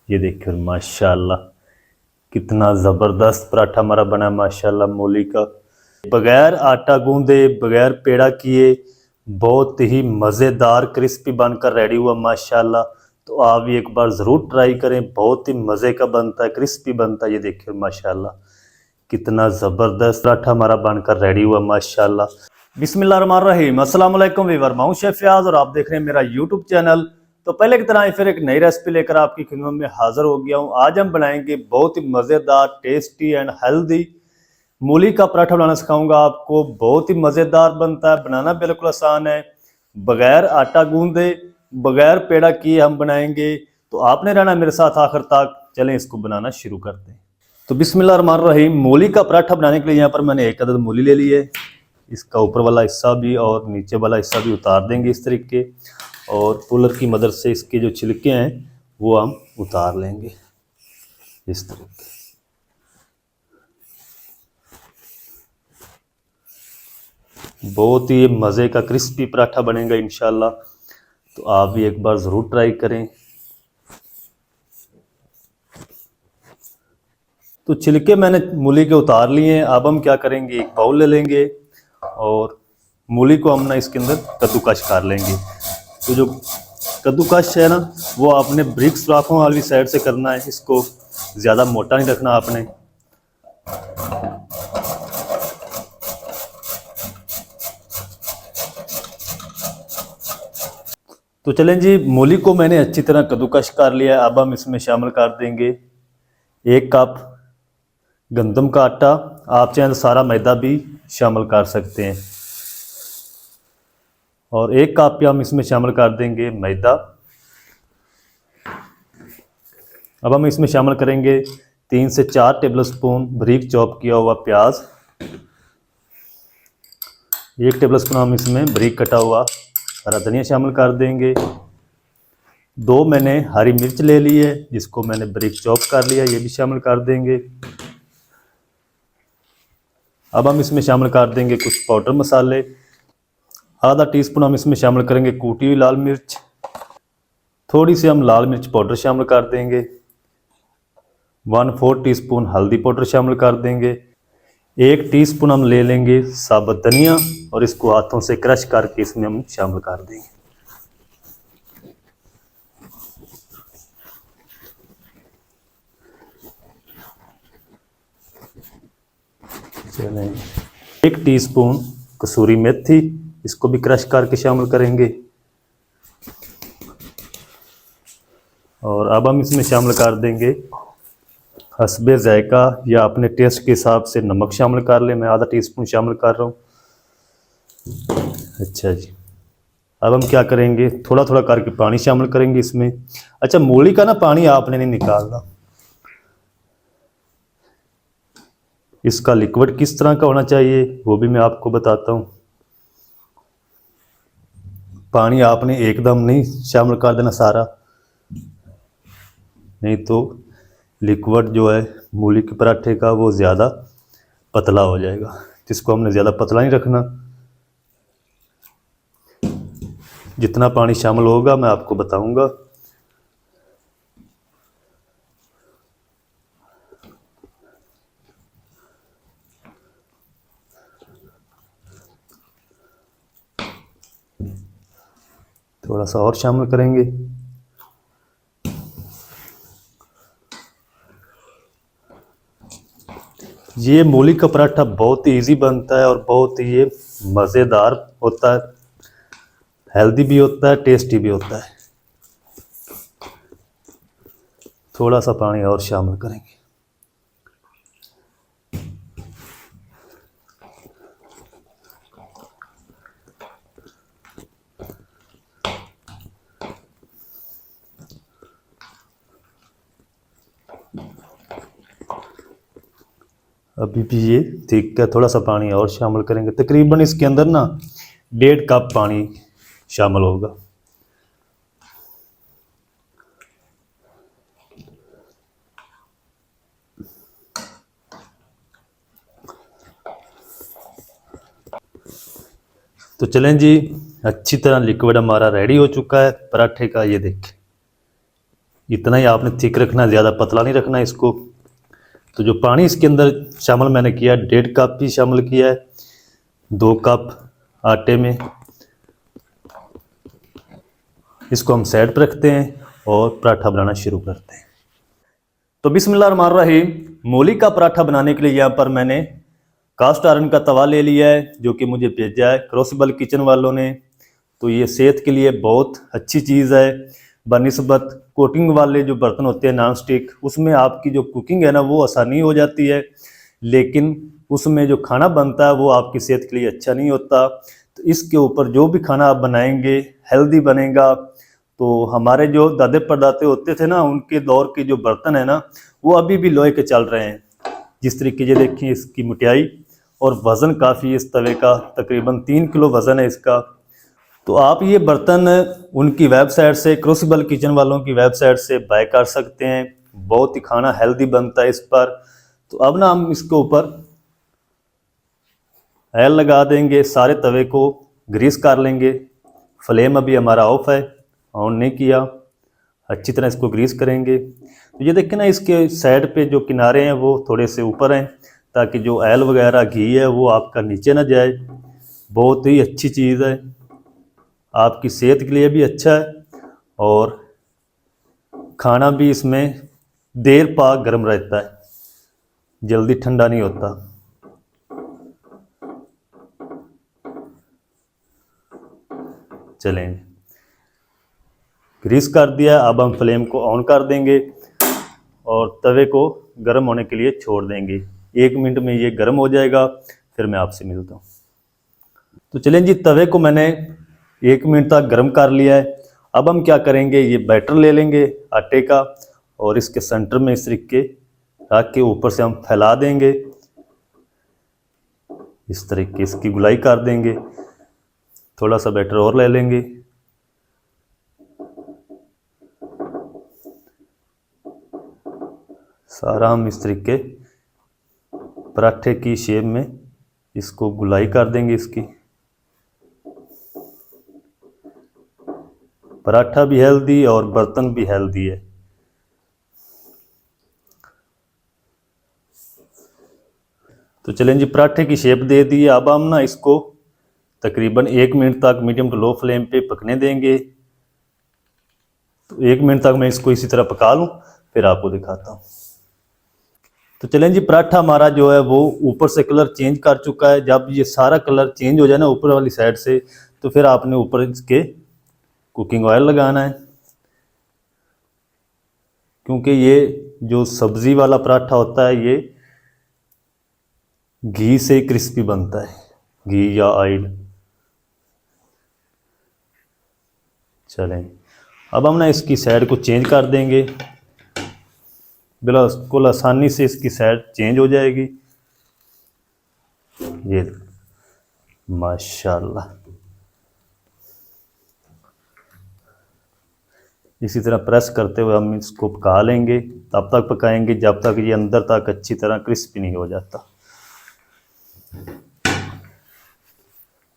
ये देखिए माशाल्लाह कितना ज़बरदस्त पराठा हमारा बना माशाल्लाह मूली का, बगैर आटा गूंदे बगैर पेड़ा किए बहुत ही मज़ेदार क्रिस्पी बनकर रेडी हुआ माशाल्लाह। तो आप भी एक बार ज़रूर ट्राई करें, बहुत ही मज़े का बनता है, क्रिस्पी बनता है। ये देखिए माशाल्लाह कितना ज़बरदस्त पराठा हमारा बनकर रेडी हुआ माशाल्लाह। बिस्मिल्लाहिर्रहमानिर्रहीम, अस्सलाम वालेकुम वीवर, मैं हूं शेफ फयाज और आप देख रहे हैं मेरा यूट्यूब चैनल। तो पहले की तरह फिर एक नई रेसिपी लेकर आपकी खिदमत में हाजिर हो गया हूं। आज हम बनाएंगे बहुत ही मज़ेदार, टेस्टी एंड हेल्दी मूली का पराठा बनाना सिखाऊंगा आपको। बहुत ही मज़ेदार बनता है, बनाना बिल्कुल आसान है, बगैर आटा गूंदे बगैर पेड़ा किए हम बनाएंगे। तो आपने रहना मेरे साथ आखिर तक। चलें इसको बनाना शुरू करते हैं। तो बिस्मिल्लाहिर्रहमानिर्रहीम, मूली का पराठा बनाने के लिए यहाँ पर मैंने एक अदद मूली ले ली है। इसका ऊपर वाला हिस्सा भी और नीचे वाला हिस्सा भी उतार देंगे इस तरीके, और पुलर की मदद से इसके जो छिलके हैं वो हम उतार लेंगे इस तरीके। बहुत ही मज़े का क्रिस्पी पराठा बनेगा इंशाल्लाह। तो आप भी एक बार ज़रूर ट्राई करें। तो छिलके मैंने मूली के उतार लिए हैं। अब हम क्या करेंगे, एक बाउल ले लेंगे और मूली को हम ना इसके अंदर कद्दूकश कर लेंगे। तो जो कद्दूकश है ना वो आपने ब्रिक सुराखों वाली साइड से करना है, इसको ज़्यादा मोटा नहीं रखना आपने। तो चलें जी, मूली को मैंने अच्छी तरह कद्दूकश कर लिया है। अब हम इसमें शामिल कर देंगे 1 कप गंदम का आटा। आप चाहें तो सारा मैदा भी शामिल कर सकते हैं। और 1 कप हम इसमें शामिल कर देंगे मैदा। अब हम इसमें शामिल करेंगे 3 से 4 टेबल स्पून बारीक चॉप किया हुआ प्याज। 1 टेबल स्पून हम इसमें बारीक कटा हुआ हरा धनिया शामिल कर देंगे। 2 मैंने हरी मिर्च ले ली है जिसको मैंने बारीक चॉप कर लिया, ये भी शामिल कर देंगे। अब हम इसमें शामिल कर देंगे कुछ पाउडर मसाले। आधा टीस्पून हम इसमें शामिल करेंगे कूटी हुई लाल मिर्च। थोड़ी सी हम लाल मिर्च पाउडर शामिल कर देंगे। 1/4 टीस्पून हल्दी पाउडर शामिल कर देंगे। 1 टीस्पून हम ले लेंगे साबुत धनिया और इसको हाथों से क्रश करके इसमें हम शामिल कर देंगे। चलें, 1 टीस्पून कसूरी मेथी, इसको भी क्रश करके शामिल करेंगे। और अब हम इसमें शामिल कर देंगे हस्बे जायका या अपने टेस्ट के हिसाब से नमक शामिल कर लें। मैं आधा टीस्पून शामिल कर रहा हूँ। अच्छा जी, अब हम क्या करेंगे, थोड़ा थोड़ा करके पानी शामिल करेंगे इसमें। अच्छा, मूली का ना पानी आपने नहीं निकालना, इसका लिक्विड किस तरह का होना चाहिए वो भी मैं आपको बताता हूँ। पानी आपने एकदम नहीं शामिल कर देना सारा, नहीं तो लिक्विड जो है मूली के पराठे का वो ज़्यादा पतला हो जाएगा, जिसको हमने ज़्यादा पतला नहीं रखना। जितना पानी शामिल होगा मैं आपको बताऊंगा। थोड़ा सा और शामिल करेंगे। ये मूली का पराठा बहुत ही इजी बनता है और बहुत ही ये मज़ेदार होता है, हेल्दी भी होता है, टेस्टी भी होता है। थोड़ा सा पानी और शामिल करेंगे। अभी भी ये ठीक है, थोड़ा सा पानी और शामिल करेंगे। तकरीबन इसके अंदर ना 1.5 कप पानी शामिल होगा। तो चलें जी, अच्छी तरह लिक्विड हमारा रेडी हो चुका है पराठे का। ये देखें इतना ही आपने थिक रखना, ज़्यादा पतला नहीं रखना इसको। तो जो पानी इसके अंदर शामिल मैंने किया 1.5 कप ही शामिल किया है 2 कप आटे में। इसको हम साइड पर रखते हैं और पराठा बनाना शुरू करते हैं। तो बिस्मिल्लाहिर्रहमानिर्रहीम, मूली का पराठा बनाने के लिए यहाँ पर मैंने कास्ट आयरन का तवा ले लिया है, जो कि मुझे भेजा है क्रूसिबल किचन वालों ने। तो ये सेहत के लिए बहुत अच्छी चीज़ है बनिस्बत कोटिंग वाले जो बर्तन होते हैं नॉन स्टिक, उसमें आपकी जो कुकिंग है ना वो आसानी हो जाती है, लेकिन उसमें जो खाना बनता है वो आपकी सेहत के लिए अच्छा नहीं होता। तो इसके ऊपर जो भी खाना आप बनाएंगे हेल्दी बनेगा। तो हमारे जो दादे परदादे होते थे ना, उनके दौर के जो बर्तन है ना वो अभी भी लोहे के चल रहे हैं। जिस तरीके से देखिए इसकी मोटाई और वज़न काफ़ी इस तवे का, तकरीबन 3 किलो वज़न है इसका। तो आप ये बर्तन उनकी वेबसाइट से, क्रूसिबल किचन वालों की वेबसाइट से बाय कर सकते हैं। बहुत ही खाना हेल्दी बनता है इस पर। तो अब ना हम इसके ऊपर ऑयल लगा देंगे, सारे तवे को ग्रीस कर लेंगे। फ्लेम अभी हमारा ऑफ है, ऑन नहीं किया। अच्छी तरह इसको ग्रीस करेंगे। तो ये देखें ना, इसके साइड पे जो किनारे हैं वो थोड़े से ऊपर हैं, ताकि जो ऑयल वगैरह घी है वो आपका नीचे ना जाए। बहुत ही अच्छी चीज़ है, आपकी सेहत के लिए भी अच्छा है और खाना भी इसमें देर पाक गर्म रहता है, जल्दी ठंडा नहीं होता। चलेंगे, ग्रीस कर दिया। अब हम फ्लेम को ऑन कर देंगे और तवे को गर्म होने के लिए छोड़ देंगे। 1 मिनट में ये गर्म हो जाएगा, फिर मैं आपसे मिलता हूँ। तो चलें जी, तवे को मैंने 1 मिनट तक गर्म कर लिया है। अब हम क्या करेंगे, ये बैटर ले लेंगे आटे का और इसके सेंटर में इस तरीके रख के ऊपर से हम फैला देंगे। इस तरीके इसकी गुलाई कर देंगे। थोड़ा सा बैटर और ले लेंगे। सारा हम इस तरीके पराठे की शेप में इसको गुलाई कर देंगे। इसकी पराठा भी हेल्दी और बर्तन भी हेल्दी है। तो चलें जी, पराठे की शेप दे दी है। अब हम ना इसको तकरीबन 1 मिनट तक मीडियम टू लो फ्लेम पे पकने देंगे। तो 1 मिनट तक मैं इसको इसी तरह पका लूँ, फिर आपको दिखाता हूँ। तो चलें जी, पराठा हमारा जो है वो ऊपर से कलर चेंज कर चुका है। जब ये सारा कलर चेंज हो जाए ना ऊपर वाली साइड से, तो फिर आपने ऊपर इसके कुकिंग ऑयल लगाना है, क्योंकि ये जो सब्जी वाला पराठा होता है ये घी से क्रिस्पी बनता है, घी या ऑयल। चलें, अब हम ना इसकी साइड को चेंज कर देंगे। बिल्कुल आसानी से इसकी साइड चेंज हो जाएगी। ये माशाल्लाह, इसी तरह प्रेस करते हुए हम इसको पका लेंगे। तब तक पकाएंगे जब तक ये अंदर तक अच्छी तरह क्रिस्पी नहीं हो जाता।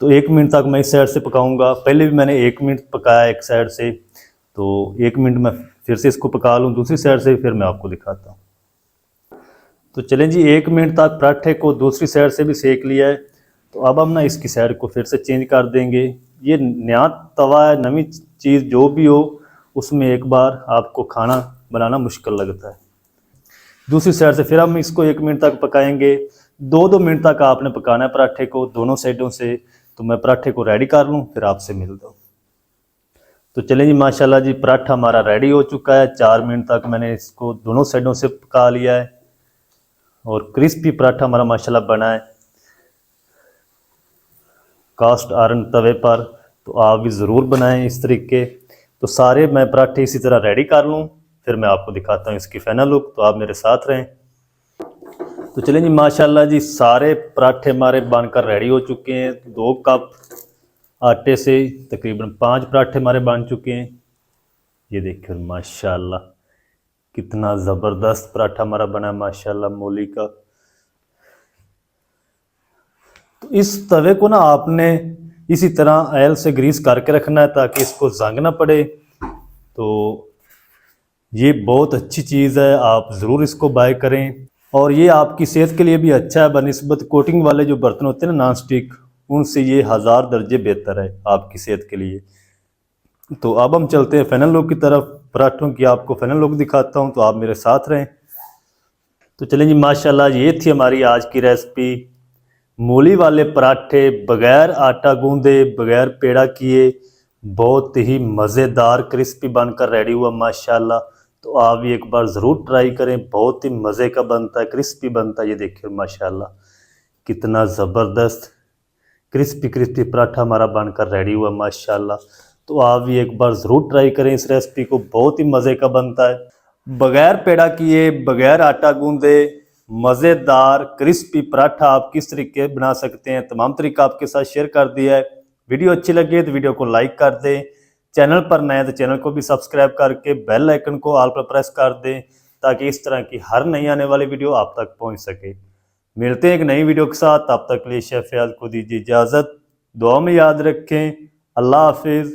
तो 1 मिनट तक मैं इस साइड से पकाऊंगा। पहले भी मैंने 1 मिनट पकाया एक साइड से, तो 1 मिनट में फिर से इसको पका लूँ दूसरी साइड से, फिर मैं आपको दिखाता हूँ। तो चलें जी, 1 मिनट तक पराठे को दूसरी साइड से भी सेक लिया है। तो अब हम ना इसकी साइड को फिर से चेंज कर देंगे। ये नया तवा है, नवी चीज़ जो भी हो उसमें एक बार आपको खाना बनाना मुश्किल लगता है। दूसरी साइड से फिर हम इसको 1 मिनट तक पकाएंगे। 2-2 मिनट तक आपने पकाना है पराठे को दोनों साइडों से। तो मैं पराठे को रेडी कर लूँ, फिर आपसे मिलता हूँ। तो चलें जी, माशाल्लाह जी, पराठा हमारा रेडी हो चुका है। 4 मिनट तक मैंने इसको दोनों साइडों से पका लिया है और क्रिस्पी पराठा हमारा माशाल्लाह बना है कास्ट आयरन तवे पर। तो आप भी ज़रूर बनाएं इस तरीके। तो सारे मैं पराठे इसी तरह रेडी कर लूँ, फिर मैं आपको दिखाता हूँ इसकी फाइनल लुक। तो आप मेरे साथ रहें। तो चलें जी, माशाल्लाह जी, सारे पराठे हमारे बनकर रेडी हो चुके हैं। 2 कप आटे से तकरीबन 5 पराठे हमारे बन चुके हैं। ये देखिए माशाल्लाह, कितना ज़बरदस्त पराठा हमारा बना है माशाल्लाह मूली का। तो इस तवे को ना आपने इसी तरह ऑयल से ग्रीस करके रखना है, ताकि इसको जंग ना पड़े। तो ये बहुत अच्छी चीज़ है, आप ज़रूर इसको बाय करें। और ये आपकी सेहत के लिए भी अच्छा है, बनिस्बत कोटिंग वाले जो बर्तन होते हैं ना नॉन स्टिक, उनसे ये 1000 दर्जे बेहतर है आपकी सेहत के लिए। तो अब हम चलते हैं फैनल लुक की तरफ। पराठों की आपको फैनल लुक दिखाता हूँ, तो आप मेरे साथ रहें। तो चलें जी, माशाल्लाह ये थी हमारी आज की रेसिपी, मूली वाले पराठे बगैर आटा गूंदे बगैर पेड़ा किए, बहुत ही मज़ेदार क्रिस्पी बनकर रेडी हुआ माशाल्लाह। तो आप भी एक बार ज़रूर ट्राई करें, बहुत ही मज़े का बनता है, क्रिस्पी बनता है। ये देखिए माशाल्लाह कितना ज़बरदस्त क्रिस्पी क्रिस्पी पराठा हमारा बनकर रेडी हुआ माशाल्लाह। तो आप भी एक बार ज़रूर ट्राई करें इस रेसिपी को, बहुत ही मज़े का बनता है। बगैर पेड़ा किए बगैर आटा गूंदे मज़ेदार क्रिस्पी पराठा आप किस तरीके बना सकते हैं, तमाम तरीका आपके साथ शेयर कर दिया है। वीडियो अच्छी लगी तो वीडियो को लाइक कर दें, चैनल पर नए तो चैनल को भी सब्सक्राइब करके बेल आइकन को ऑल पर प्रेस कर दें, ताकि इस तरह की हर नई आने वाली वीडियो आप तक पहुंच सके। मिलते हैं एक नई वीडियो के साथ, तब तक के लिए शेफ फयाज को दीजिए इजाज़त, दुआ में याद रखें। अल्लाह हाफिज़।